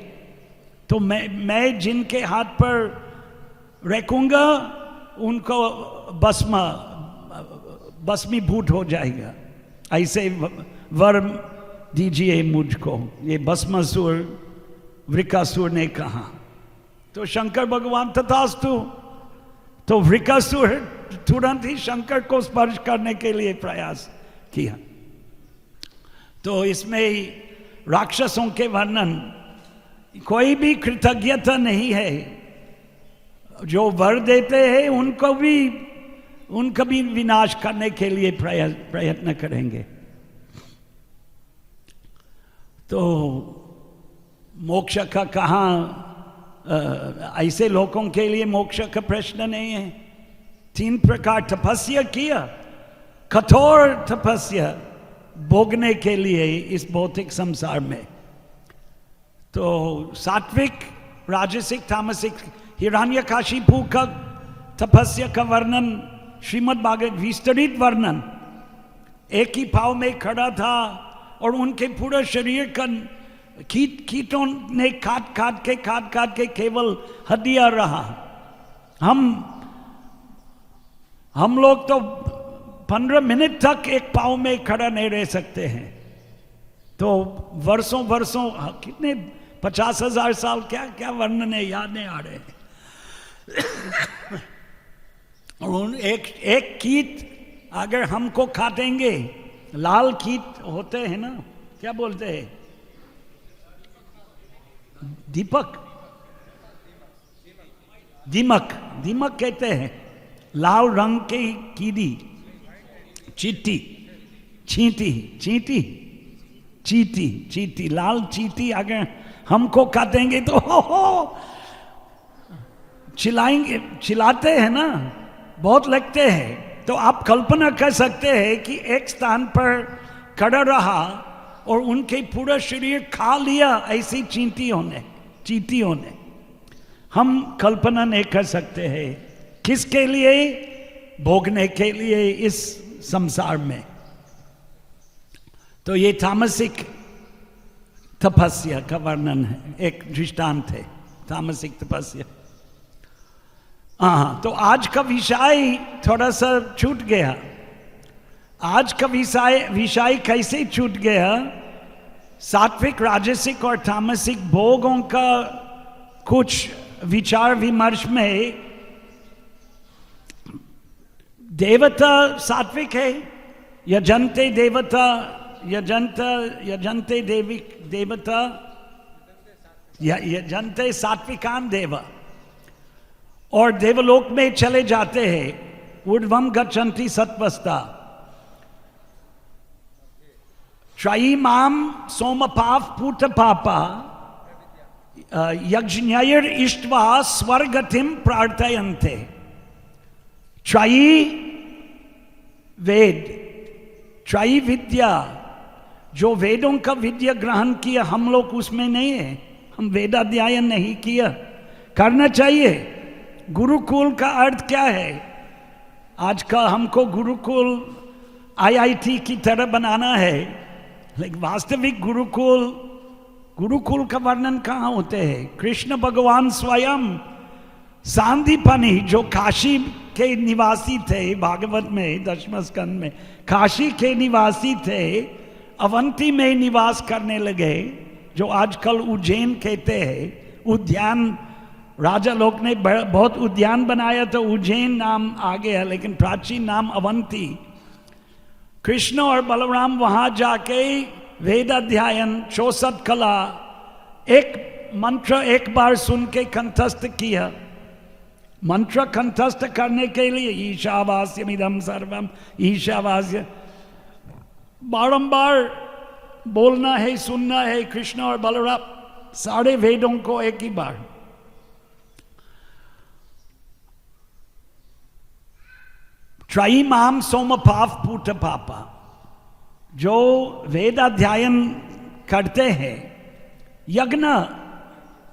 तो मैं जिनके हाथ पर रखूंगा उनको भस्मीभूत हो जाएगा, ऐसे वर दीजिए मुझको, ये भस्मासुर वृकासुर ने कहा। तो शंकर भगवान तथास्तु। तो वृकासुर तुरंत ही शंकर को स्पर्श करने के लिए प्रयास किया। तो इसमें राक्षसों के वर्णन, कोई भी कृतज्ञता नहीं है। जो वर देते हैं उनका भी विनाश करने के लिए प्रयत्न करेंगे। तो मोक्ष का कहाँ, ऐसे लोगों के लिए मोक्ष का प्रश्न नहीं है। 3 प्रकार तपस्या किया, कठोर तपस्या भोगने के लिए इस भौतिक संसार में। तो सात्विक, राजसिक, तामसिक, हिरण्यकाशिपु का तपस्या का वर्णन श्रीमद् भागवत विस्तृत वर्णन। एक ही पांव में खड़ा था और उनके पूरा शरीर का कीटों ने काट के केवल हड्डियां रहा। हम लोग तो 15 मिनट तक एक पांव में खड़ा नहीं रह सकते हैं। तो वर्षों कितने 50,000 साल, क्या वर्णन है, याद नहीं आ रहे। और एक कीट अगर हमको काटेंगे, लाल कीट होते हैं ना, क्या बोलते हैं, दीमक कहते हैं। लाल रंग के कीड़ी, चींटी, लाल चींटी अगर हमको काटेंगे तो हो चिल्लाते हैं ना, बहुत लगते हैं। तो आप कल्पना कर सकते हैं कि एक स्थान पर खड़ा रहा और उनके पूरा शरीर खा लिया ऐसी चींटियों ने। हम कल्पना नहीं कर सकते हैं। किसके लिए? भोगने के लिए इस संसार में। तो ये तामसिक तपस्या का वर्णन है, एक दृष्टांत है तामसिक तपस्या। हाँ, तो आज का विषय थोड़ा सा छूट गया। आज का विषय कैसे छूट गया? सात्विक, राजसिक और तामसिक भोगों का कुछ विचार विमर्श में देवता सात्विक है, यजन्ते देवता, यजन्ते देवता, यजन्ते सात्विकान देव, और देवलोक में चले जाते हैं, ऊर्ध्वम गच्छन्ति सत्वस्ता। त्रयी माम सोमपाप पूत पापा यज्ञैर इष्ट्वा स्वर्गतिम प्रार्थयन्ते। त्रयी वेद, त्रयी विद्या, जो वेदों का विद्या ग्रहण किया, हम लोग उसमें नहीं है, हम वेदाध्ययन नहीं किया, करना चाहिए। गुरुकुल का अर्थ क्या है? आज का हमको गुरुकुल IIT की तरह बनाना है, लेकिन वास्तविक गुरुकुल का वर्णन कहाँ होते हैं? कृष्ण भगवान स्वयं सांदीपनि, जो काशी के निवासी थे, भागवत में 10वें स्कंद में काशी के निवासी थे, अवंती में निवास करने लगे, जो आजकल उज्जैन कहते हैं। उद्यान, राजा लोग ने बहुत उद्यान बनाया तो उज्जैन नाम आ गया, लेकिन प्राचीन नाम अवंती। कृष्ण और बलराम वहां जाके वेद अध्ययन, 64 कला, एक मंत्र एक बार सुन के कंठस्थ किया। मंत्र कंठस्थ करने के लिए ईशावास्यमिदं सर्वम, ईशावास्य बारंबार बोलना है, सुनना है। कृष्ण और बलराम सारे वेदों को एक ही बार। त्रयी माम सोमपाप पूत पापा, जो वेद अध्ययन करते हैं, यज्ञ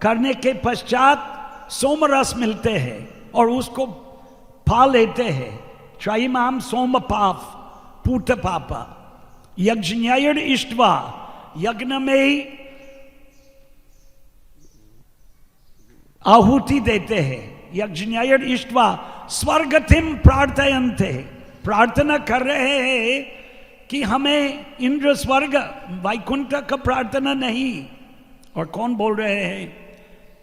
करने के पश्चात सोमरस मिलते हैं और उसको पा लेते हैं। त्रयी माम सोमपाप पूत पापा यज्ञैर इष्ट्वा, यज्ञ में आहुति देते हैं। यज्ञैर इष्ट्वा स्वर्गतिम प्रार्थयन्ते, प्रार्थना कर रहे हैं कि हमें इंद्र स्वर्ग वैकुंठ का प्रार्थना नहीं। और कौन बोल रहे हैं?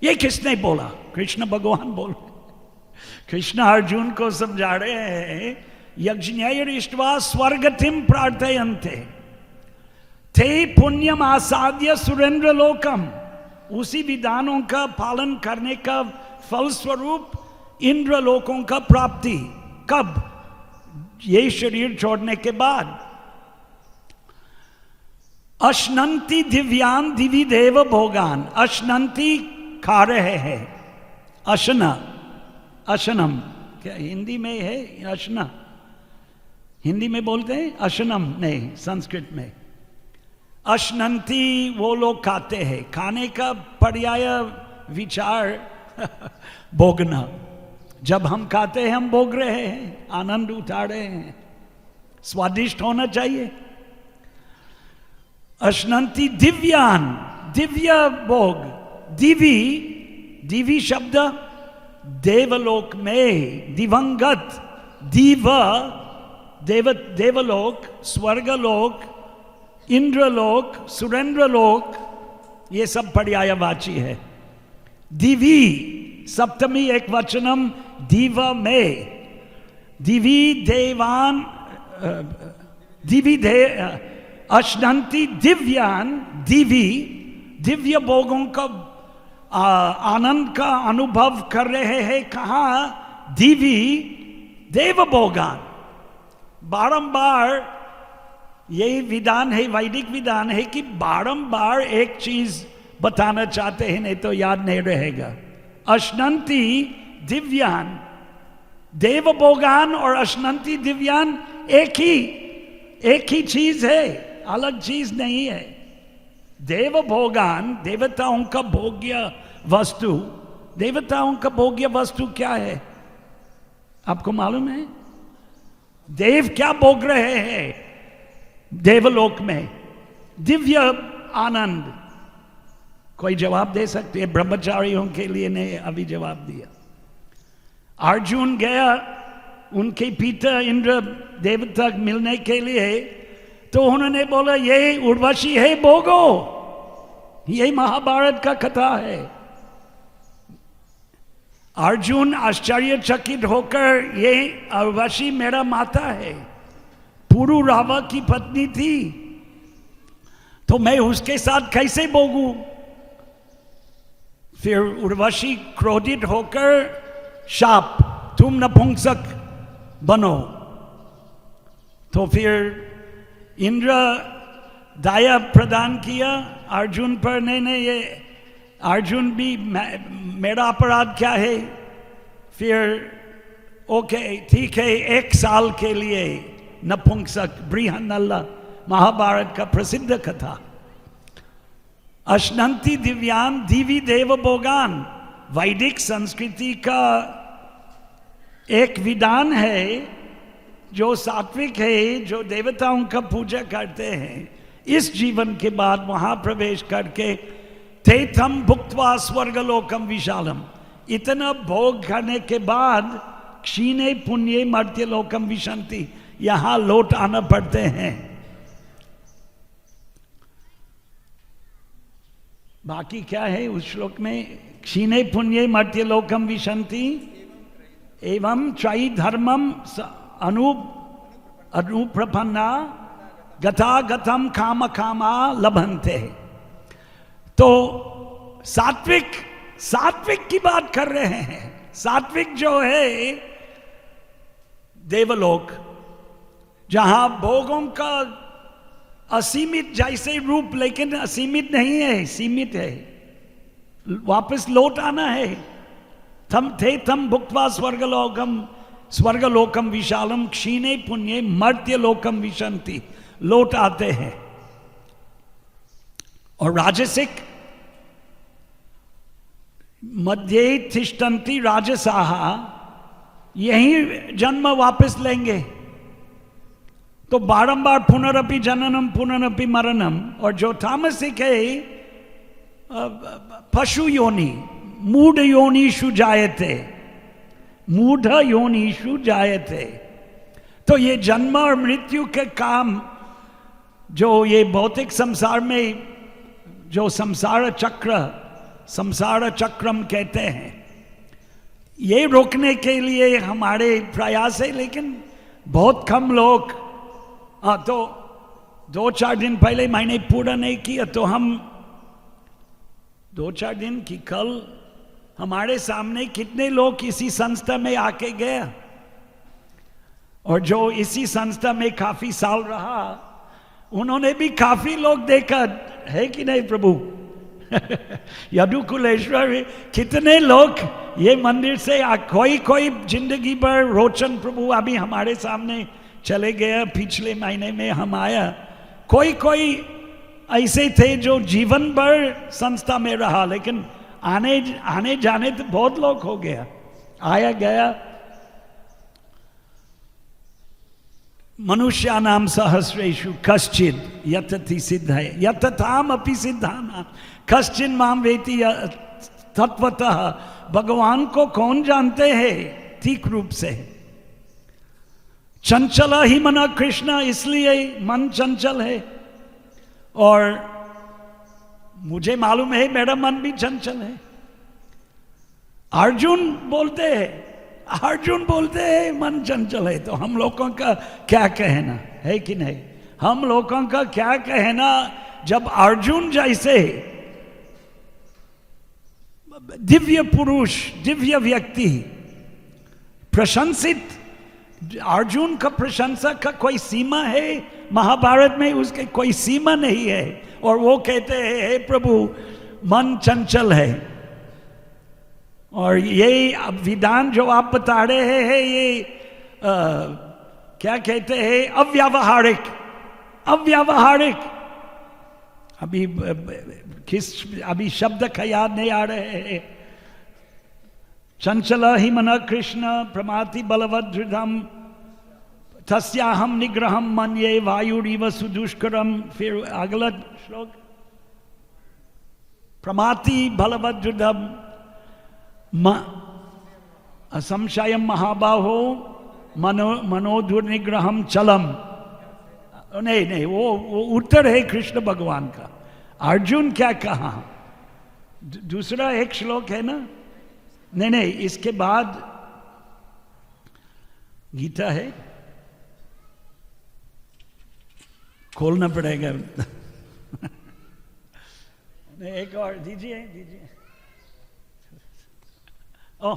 ये किसने बोला? कृष्ण भगवान बोल रहे। कृष्ण अर्जुन को समझा रहे हैं, यज्ञैर इष्ट्वा स्वर्गतिम प्रार्थयन्ते ते पुण्यम आसाद्य सुरेंद्र लोकम। उसी विधानों का पालन करने का फलस्वरूप इंद्र लोकों का प्राप्ति। कब? ये शरीर छोड़ने के बाद। अश्नंति दिव्यान दिवि देव भोगान, अश्नंति खा रहे हैं। अशना, अशनम क्या हिंदी में है? अशना हिंदी में बोलते हैं, अशनम नहीं संस्कृत में। अश्नंति वो लोग खाते हैं। खाने का पर्याय विचार भोगना। जब हम खाते हैं हम भोग रहे हैं, आनंद उठा रहे हैं, स्वादिष्ट होना चाहिए। अश्नंति दिव्यान, दिव्य भोग। दिवी, दिवी शब्द देवलोक में, दिवंगत, दीव देवलोक, स्वर्गलोक, इंद्रलोक, सुरेंद्रलोक, ये सब पर्यायवाची है। दिवी सप्तमी एक वचनम दीव में, दिवी देवान, दिवी दे अश्नंति दिव्यान, दिवी दिव्य भोगों का आनंद का अनुभव कर रहे हैं। कहाँ? दिवी देव भोगान। बारंबार यही विधान है, वैदिक विधान है कि बारंबार एक चीज बताना चाहते हैं, नहीं तो याद नहीं रहेगा। अश्नंति दिव्यान, देव भोगान और अश्नंति दिव्यान एक ही चीज है, अलग चीज नहीं है। देव भोगान, देवताओं का भोग्य वस्तु। देवताओं का भोग्य वस्तु क्या है आपको मालूम है? देव क्या भोग रहे हैं देवलोक में? दिव्य आनंद। कोई जवाब दे सकते हैं? ब्रह्मचारियों के लिए ने अभी जवाब दिया। अर्जुन गया उनके पिता इंद्र देवता मिलने के लिए, तो उन्होंने बोला ये उर्वशी है भोगो, ये महाभारत का कथा है। अर्जुन आश्चर्यचकित होकर, ये उर्वशी मेरा माता है, पुरुरावा की पत्नी थी, तो मैं उसके साथ कैसे भोगूं? फिर उर्वशी क्रोधित होकर शाप, तुम नपुंसक बनो। तो फिर इंद्र दया प्रदान किया अर्जुन पर, नहीं ये अर्जुन भी मेरा अपराध क्या है? फिर ओके ठीक है, 1 साल के लिए नपुंसक बृहन्नला, महाभारत का प्रसिद्ध कथा। अश्नंति दिव्यान दिवी देव भोगान, वैदिक संस्कृति का एक विधान है जो सात्विक है, जो देवताओं का पूजा करते हैं, इस जीवन के बाद वहां प्रवेश करके तेथम भुक्त्वा स्वर्गलोकम विशालम, इतना भोग करने के बाद क्षीणे पुण्ये मर्त्य लोकम विशंति, यहां लौट आना पड़ते हैं। बाकी क्या है उस श्लोक में? क्षीणे पुण्ये मर्त्य लोकम विशंति एवं त्रयी धर्मम अनुप्रपन्ना गथा गथम काम कामा लभन्ते। तो सात्विक की बात कर रहे हैं। सात्विक जो है देवलोक, जहां भोगों का असीमित जैसे रूप, लेकिन असीमित नहीं है, सीमित है, वापस लौट आना है। तम भुक्त्वा स्वर्गलोकम विशालम क्षीणे पुण्ये मर्त्य लोकम विशंति, लौट आते हैं। और राजसिक मध्य तिष्ठन्ति राजसाहा, यही जन्म वापस लेंगे। तो बारंबार पुनरपि जननम पुनरपि मरणम। और जो तामसिक है पशु योनि, मूढ़ योनिषु जायते, मूढ़ योनिषु जायते। तो ये जन्म और मृत्यु के काम जो ये भौतिक संसार में, जो संसार चक्रम कहते हैं, ये रोकने के लिए हमारे प्रयास है। लेकिन बहुत कम लोग, तो 2-4 दिन पहले मैंने पूरा नहीं किया, तो हम 2-4 दिन की कल हमारे सामने कितने लोग इसी संस्था में आके गए, और जो इसी संस्था में काफी साल रहा, उन्होंने भी काफी लोग देखा है कि नहीं प्रभु? यदुकुलेश्वर कितने लोग ये मंदिर से कोई जिंदगी भर रोचन प्रभु अभी हमारे सामने चले गया, पिछले महीने में हम आया। कोई ऐसे थे जो जीवन भर संस्था में रहा, लेकिन आने जाने तो बहुत लोग हो गया, आया गया। मनुष्यानाम सहस्रेषु कश्चिद यतति सिद्ध है यतताम अपि सिद्धानाम कश्चिन माम वेति तत्वतः। भगवान को कौन जानते हैं ठीक रूप से? चंचल ही मना कृष्ण, इसलिए मन चंचल है। और मुझे मालूम है मेरा मन भी चंचल है। अर्जुन बोलते हैं मन चंचल है, तो हम लोगों का क्या कहना है कि नहीं? हम लोगों का क्या कहना जब अर्जुन जैसे दिव्य पुरुष, दिव्य व्यक्ति, प्रशंसित, अर्जुन का प्रशंसा का कोई सीमा है? महाभारत में उसके कोई सीमा नहीं है। और वो कहते हैं हे प्रभु मन चंचल है। और ये विधान जो आप बता रहे हैं, ये क्या कहते हैं? अव्यावहारिक। अभी शब्द का याद नहीं आ रहे हैं। चंचल ही मन कृष्ण प्रमाति बलवद दृढ़म तस्याहम निग्रहम मन्ये वायुरिव सुदुष्करम। फिर अगला श्लोक, प्रमाति बलवदृढ़म असंशयम महाबाहो मनोदुर्निग्रहम चलम। नहीं नहीं, वो उत्तर है कृष्ण भगवान का। अर्जुन क्या कहा? दूसरा एक श्लोक है ना? नहीं नहीं, इसके बाद गीता है, खोलना पड़ेगा। नहीं, एक और दीजिए दीजिए। ओह,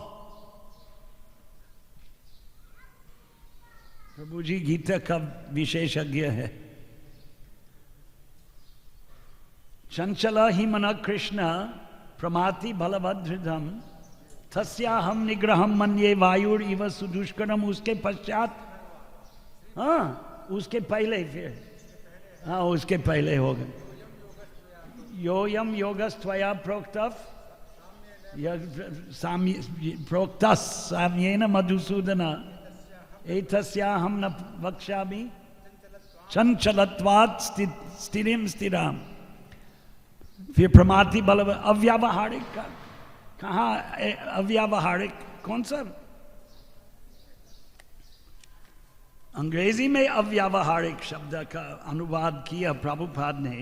प्रभु जी गीता का विशेषज्ञ है। चंचला ही मन कृष्ण प्रमाति बलभद्रधम तस्याहम निग्रहम मन्ये वायुर इव सुदुष्करम। उसके पश्चात, हाँ उसके पहले, फिर हाँ उसके पहले होगा योयम योगस्त्वया प्रोक्तः साम्येन मधुसूदन एतस्याहम न वक्ष्यामि चंचलत्वात् स्थिरिम स्थिराम। फिर प्रमाति बल अव्यावहारिक का कहाँ? अव्यावहारिक कौन सा? अंग्रेजी में अव्यावहारिक शब्द का अनुवाद किया प्रभुपाद ने।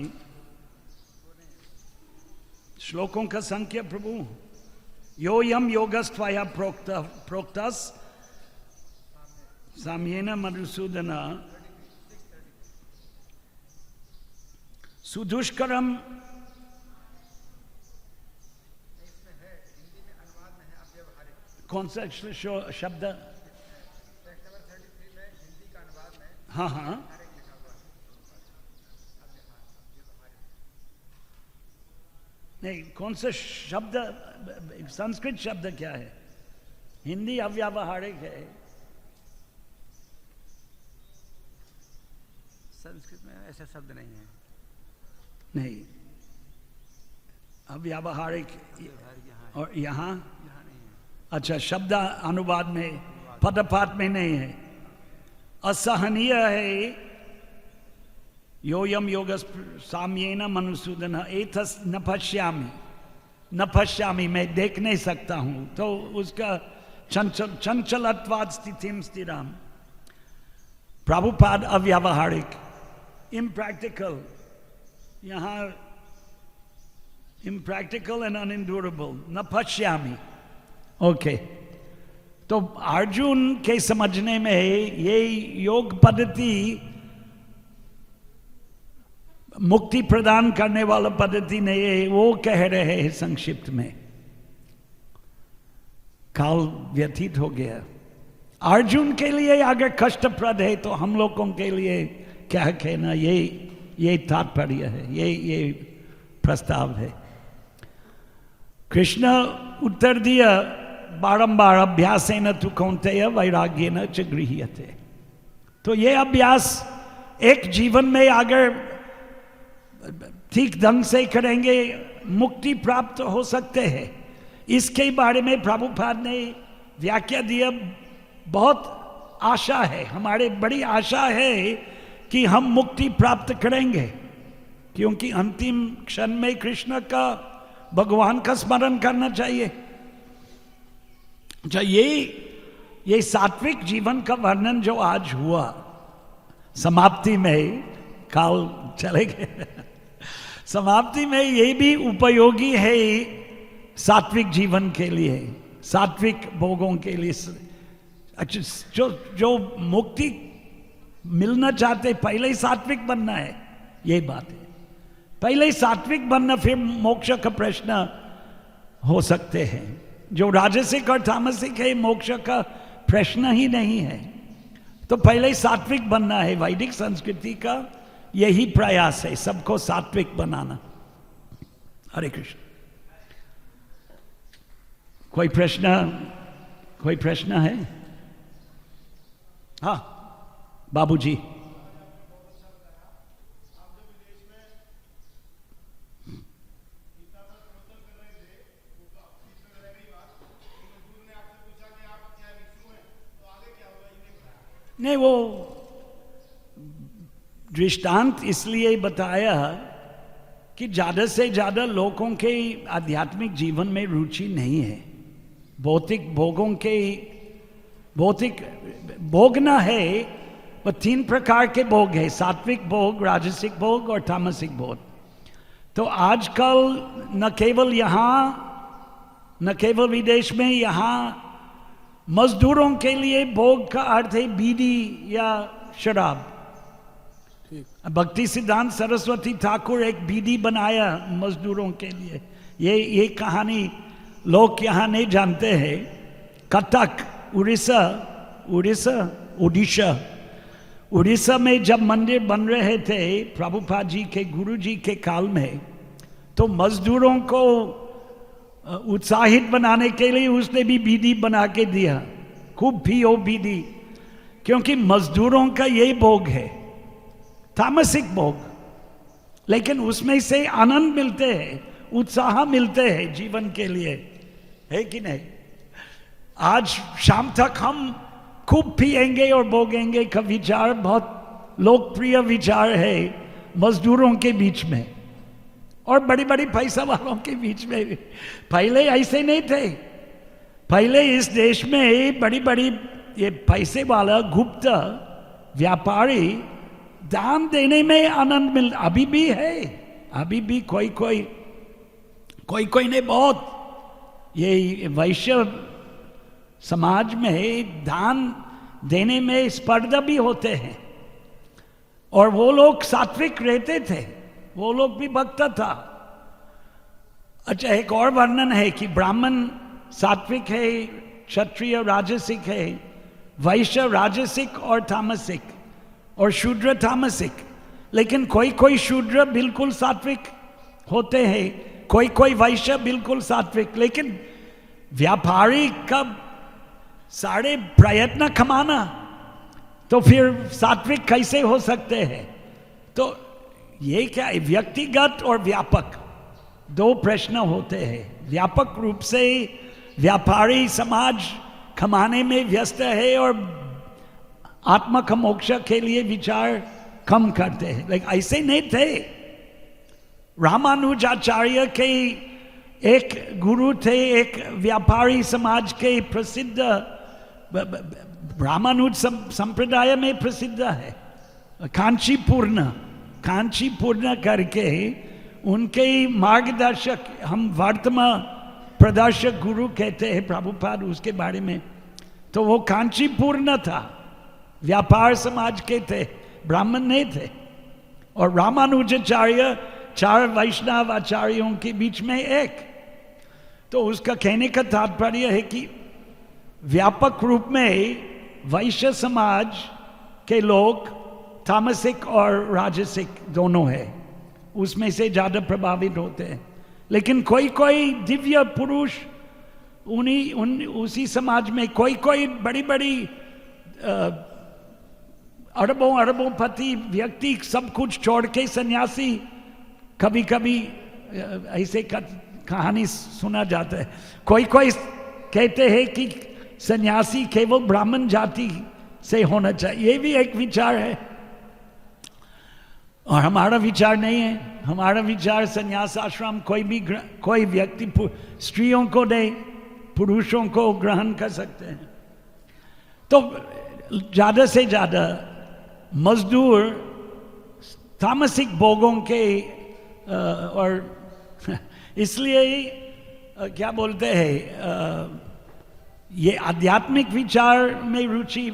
श्लोकों का संख्या प्रभु, योयम योगस्त्वया प्रोक्तः साम्येन मधुसूदन सुदुष्करम। कौन सा शब्द? हाँ हाँ, नहीं कौन सा शब्द? संस्कृत शब्द क्या है? हिंदी अव्यावहारिक है।
संस्कृत में ऐसा शब्द नहीं है।
नहीं, अव्यावहारिक और यहाँ
नहीं है।
अच्छा, शब्द अनुवाद में पदपाठ में नहीं है। असहनीय है। योयम योगस साम्येन मनुसूदन एतस न पश्यामि, मैं देख नहीं सकता हूं। तो उसका चंचलत्वाद स्थितिम स्थिराम। प्रभुपाद अव्यावहारिक, इम्प्रैक्टिकल, यहाँ इम्प्रैक्टिकल एंड अनइंड्यूरेबल, न पश्यामि। ओके, तो अर्जुन के समझने में ये योग पद्धति मुक्ति प्रदान करने वाला पद्धति नहीं है। वो कह रहे हैं संक्षिप्त में, काल व्यतीत हो गया। अर्जुन के लिए अगर कष्टप्रद है तो हम लोगों के लिए क्या कहना? ये तात्पर्य है, ये प्रस्ताव है। कृष्ण उत्तर दिया, बारंबार अभ्यासेन तु कौन्तेय वैराग्येन च गृह्यते। तो ये अभ्यास एक जीवन में अगर ठीक ढंग से करेंगे मुक्ति प्राप्त हो सकते हैं। इसके बारे में प्रभुपाद ने व्याख्या दिया। बहुत आशा है, हमारे बड़ी आशा है कि हम मुक्ति प्राप्त करेंगे, क्योंकि अंतिम क्षण में कृष्ण का, भगवान का स्मरण करना चाहिए। ये सात्विक जीवन का वर्णन जो आज हुआ समाप्ति में, काल चले गए, समाप्ति में ये भी उपयोगी है सात्विक जीवन के लिए, सात्विक भोगों के लिए। अच्छा, जो मुक्ति मिलना चाहते पहले ही सात्विक बनना है, ये बात है। पहले ही सात्विक बनना, फिर मोक्ष का प्रश्न हो सकते हैं। जो राजसिक और तामसिक है, मोक्ष का प्रश्न ही नहीं है। तो पहले ही सात्विक बनना है। वैदिक संस्कृति का यही प्रयास है, सबको सात्विक बनाना। हरे कृष्ण। कोई प्रश्न है? हाँ बाबूजी। नहीं, वो दृष्टांत इसलिए बताया कि ज्यादा से ज्यादा लोगों के आध्यात्मिक जीवन में रुचि नहीं है। भौतिक भोगों के भौतिक भोगना है, वो 3 प्रकार के भोग है, सात्विक भोग, राजसिक भोग और तामसिक भोग। तो आजकल न केवल यहाँ, न केवल विदेश में, यहाँ मजदूरों के लिए भोग का अर्थ है बीड़ी या शराब। भक्ति सिद्धांत सरस्वती ठाकुर एक बीड़ी बनाया मजदूरों के लिए। ये कहानी लोग यहाँ नहीं जानते हैं। कटक उड़ीसा में जब मंदिर बन रहे थे प्रभुपाद जी के गुरु जी के काल में, तो मजदूरों को उत्साहित बनाने के लिए उसने भी बीड़ी बना के दिया, खूब पियो बीड़ी, क्योंकि मजदूरों का यही भोग है, तामसिक भोग, लेकिन उसमें से आनंद मिलते हैं, उत्साह मिलते हैं जीवन के लिए, है कि नहीं? आज शाम तक हम खूब पिएंगे और भोगेंगे का विचार बहुत लोकप्रिय विचार है मजदूरों के बीच में और बड़ी बड़ी पैसा वालों के बीच में। पहले ऐसे नहीं थे। पहले इस देश में बड़ी बड़ी ये पैसे वाला गुप्त व्यापारी दान देने में आनंद मिल, अभी भी है, अभी भी कोई ने बहुत, ये वैश्य समाज में दान देने में स्पर्धा भी होते हैं और वो लोग सात्विक रहते थे, वो लोग भी भक्त था। अच्छा, एक और वर्णन है कि ब्राह्मण सात्विक है, क्षत्रिय राजसिक है, वैश्य राजसिक और तामसिक, और शूद्र तामसिक। लेकिन कोई शूद्र बिल्कुल सात्विक होते हैं, कोई वैश्य बिल्कुल सात्विक। लेकिन व्यापारी का सारे प्रयत्न कमाना, तो फिर सात्विक कैसे हो सकते हैं? तो ये क्या है, व्यक्तिगत और व्यापक 2 प्रश्न होते हैं। व्यापक रूप से व्यापारी समाज कमाने में व्यस्त है और आत्मा का मोक्ष के लिए विचार कम करते हैं, लेकिन ऐसे नहीं थे। रामानुजाचार्य के एक गुरु थे, एक व्यापारी समाज के प्रसिद्ध, रामानुज संप्रदाय में प्रसिद्ध है, कांचीपूर्ण करके उनके मार्गदर्शक, हम वर्तमान प्रदर्शक गुरु कहते हैं प्रभुपाद उसके बारे में। तो वो कांचीपूर्ण था, व्यापार समाज के थे, ब्राह्मण नहीं थे। और रामानुजाचार्य 4 वैष्णव आचार्यों के बीच में एक। तो उसका कहने का तात्पर्य है कि व्यापक रूप में वैश्य समाज के लोग तामसिक और राजसिक दोनों है, उसमें से ज्यादा प्रभावित होते हैं। लेकिन कोई दिव्य पुरुष उसी समाज में, कोई बड़ी अरबों पति व्यक्ति सब कुछ छोड़ के सन्यासी, कभी ऐसे कहानी सुना जाता है। कोई कहते हैं कि सन्यासी केवल ब्राह्मण जाति से होना चाहिए, ये भी एक विचार है और हमारा विचार नहीं है। हमारा विचार सन्यास आश्रम कोई व्यक्ति स्त्रियों को नहीं, पुरुषों को ग्रहण कर सकते हैं। तो ज्यादा से ज्यादा मजदूर तामसिक भोगों के और इसलिए क्या बोलते हैं, ये आध्यात्मिक विचार में रुचि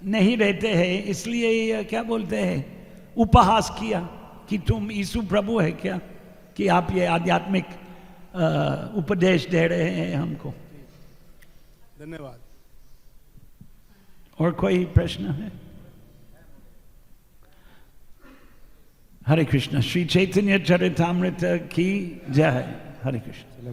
नहीं रहते हैं, इसलिए क्या बोलते हैं, उपहास किया कि तुम यीशु प्रभु है क्या, कि आप ये आध्यात्मिक उपदेश दे रहे हैं हमको।
धन्यवाद।
और कोई प्रश्न है? हरे कृष्ण। श्री चैतन्य चरितामृत की जय। हरे कृष्ण।